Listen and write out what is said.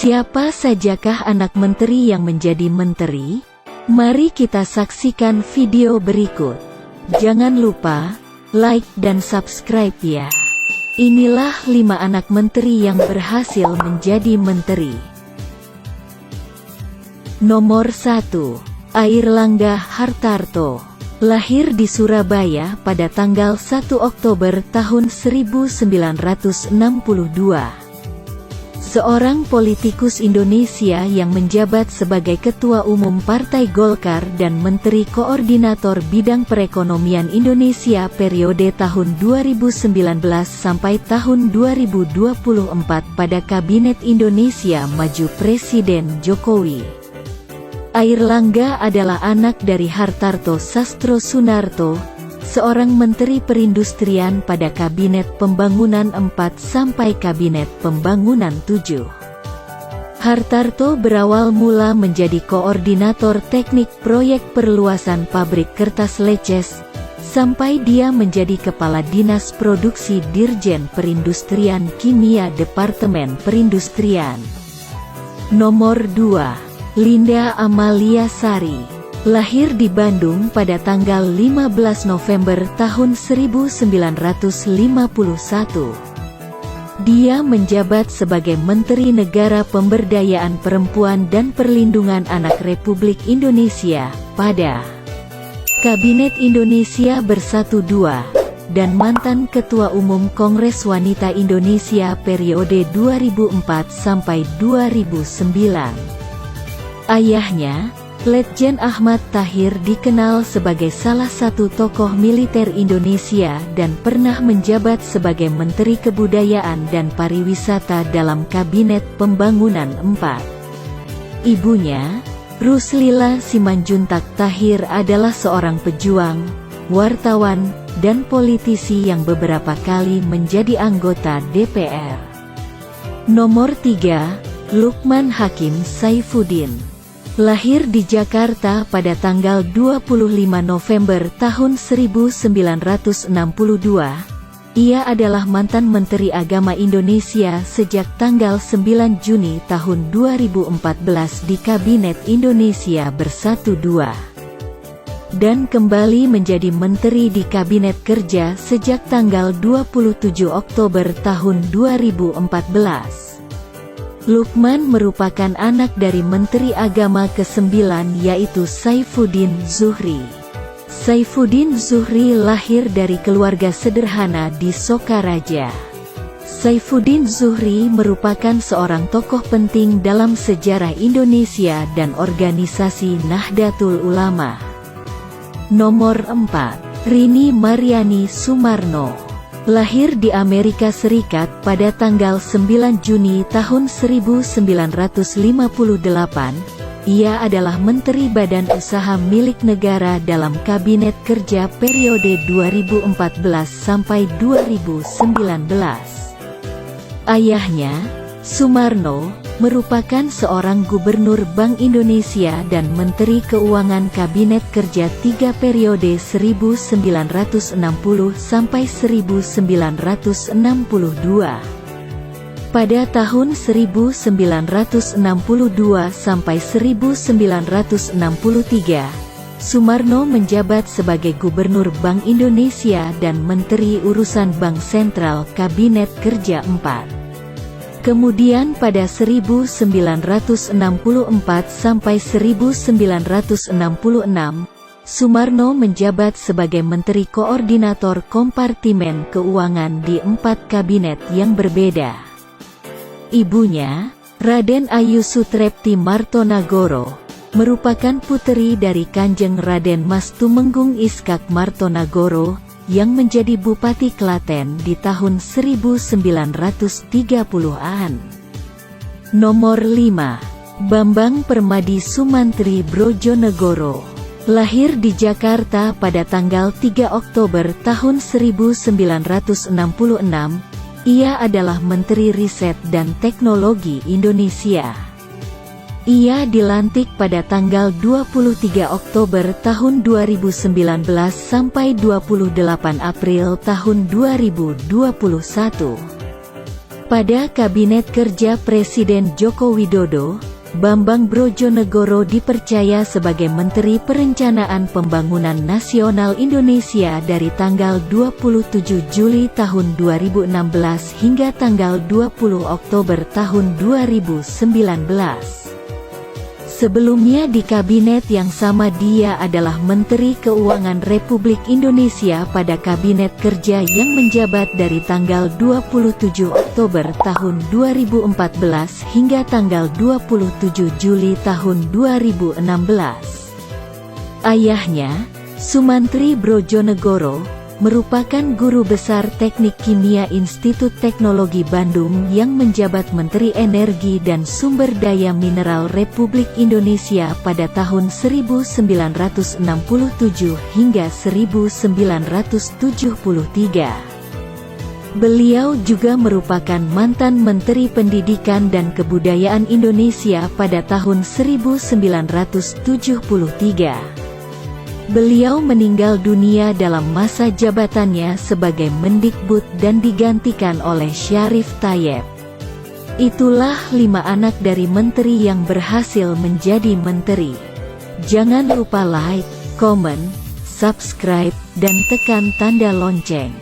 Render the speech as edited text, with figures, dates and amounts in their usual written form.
Siapa sajakah anak menteri yang menjadi menteri? Mari kita saksikan video berikut. Jangan lupa like dan subscribe ya. Inilah 5 anak menteri yang berhasil menjadi menteri. Nomor 1. Airlangga Hartarto. Lahir di Surabaya pada tanggal 1 Oktober tahun 1962. Seorang politikus Indonesia yang menjabat sebagai Ketua Umum Partai Golkar dan Menteri Koordinator Bidang Perekonomian Indonesia periode tahun 2019 sampai tahun 2024 pada Kabinet Indonesia Maju Presiden Jokowi. Airlangga adalah anak dari Hartarto Sastro Sunarto, seorang Menteri Perindustrian pada Kabinet Pembangunan 4 sampai Kabinet Pembangunan 7. Hartarto berawal mula menjadi koordinator teknik proyek perluasan pabrik kertas Leces, sampai dia menjadi Kepala Dinas Produksi Dirjen Perindustrian Kimia Departemen Perindustrian. Nomor 2. Linda Amalia Sari. Lahir di Bandung pada tanggal 15 November tahun 1951. Dia menjabat sebagai Menteri Negara Pemberdayaan Perempuan dan Perlindungan Anak Republik Indonesia pada Kabinet Indonesia Bersatu II, dan mantan Ketua Umum Kongres Wanita Indonesia periode 2004 sampai 2009. Ayahnya, Letjen Ahmad Tahir, dikenal sebagai salah satu tokoh militer Indonesia dan pernah menjabat sebagai Menteri Kebudayaan dan Pariwisata dalam Kabinet Pembangunan 4. Ibunya, Ruslila Simanjuntak Tahir, adalah seorang pejuang, wartawan, dan politisi yang beberapa kali menjadi anggota DPR. Nomor 3. Lukman Hakim Saifuddin. Lahir di Jakarta pada tanggal 25 November tahun 1962, ia adalah mantan Menteri Agama Indonesia sejak tanggal 9 Juni tahun 2014 di Kabinet Indonesia Bersatu II, dan kembali menjadi Menteri di Kabinet Kerja sejak tanggal 27 Oktober tahun 2014. Lukman merupakan anak dari Menteri Agama ke-9 yaitu Saifuddin Zuhri. Saifuddin Zuhri lahir dari keluarga sederhana di Sokaraja. Saifuddin Zuhri merupakan seorang tokoh penting dalam sejarah Indonesia dan organisasi Nahdlatul Ulama. Nomor 4. Rini Mariani Sumarno. Lahir di Amerika Serikat pada tanggal 9 Juni tahun 1958, ia adalah Menteri Badan Usaha Milik Negara dalam Kabinet Kerja periode 2014 sampai 2019. Ayahnya, Sumarno, merupakan seorang Gubernur Bank Indonesia dan Menteri Keuangan Kabinet Kerja 3 periode 1960 sampai 1962. Pada tahun 1962 sampai 1963, Sumarno menjabat sebagai Gubernur Bank Indonesia dan Menteri Urusan Bank Sentral Kabinet Kerja 4. Kemudian pada 1964 sampai 1966, Sumarno menjabat sebagai Menteri Koordinator Kompartimen Keuangan di 4 kabinet yang berbeda. Ibunya, Raden Ayu Sutrepti Martonagoro, merupakan puteri dari Kanjeng Raden Mas Tumenggung Iskak Martonagoro, yang menjadi Bupati Klaten di tahun 1930-an. Nomor 5. Bambang Permadi Sumantri Brojonegoro. Lahir di Jakarta pada tanggal 3 Oktober tahun 1966, ia adalah Menteri Riset dan Teknologi Indonesia. Ia dilantik pada tanggal 23 Oktober tahun 2019 sampai 28 April tahun 2021. Pada Kabinet Kerja Presiden Joko Widodo, Bambang Brojonegoro dipercaya sebagai Menteri Perencanaan Pembangunan Nasional Indonesia dari tanggal 27 Juli tahun 2016 hingga tanggal 20 Oktober tahun 2019. Sebelumnya di kabinet yang sama dia adalah Menteri Keuangan Republik Indonesia pada Kabinet Kerja yang menjabat dari tanggal 27 Oktober tahun 2014 hingga tanggal 27 Juli tahun 2016. Ayahnya, Sumantri Brojonegoro, merupakan guru besar Teknik Kimia Institut Teknologi Bandung yang menjabat Menteri Energi dan Sumber Daya Mineral Republik Indonesia pada tahun 1967 hingga 1973. Beliau juga merupakan mantan Menteri Pendidikan dan Kebudayaan Indonesia pada tahun 1973. Beliau meninggal dunia dalam masa jabatannya sebagai Mendikbud dan digantikan oleh Syarif Tayeb. Itulah 5 anak dari menteri yang berhasil menjadi menteri. Jangan lupa like, komen, subscribe, dan tekan tanda lonceng.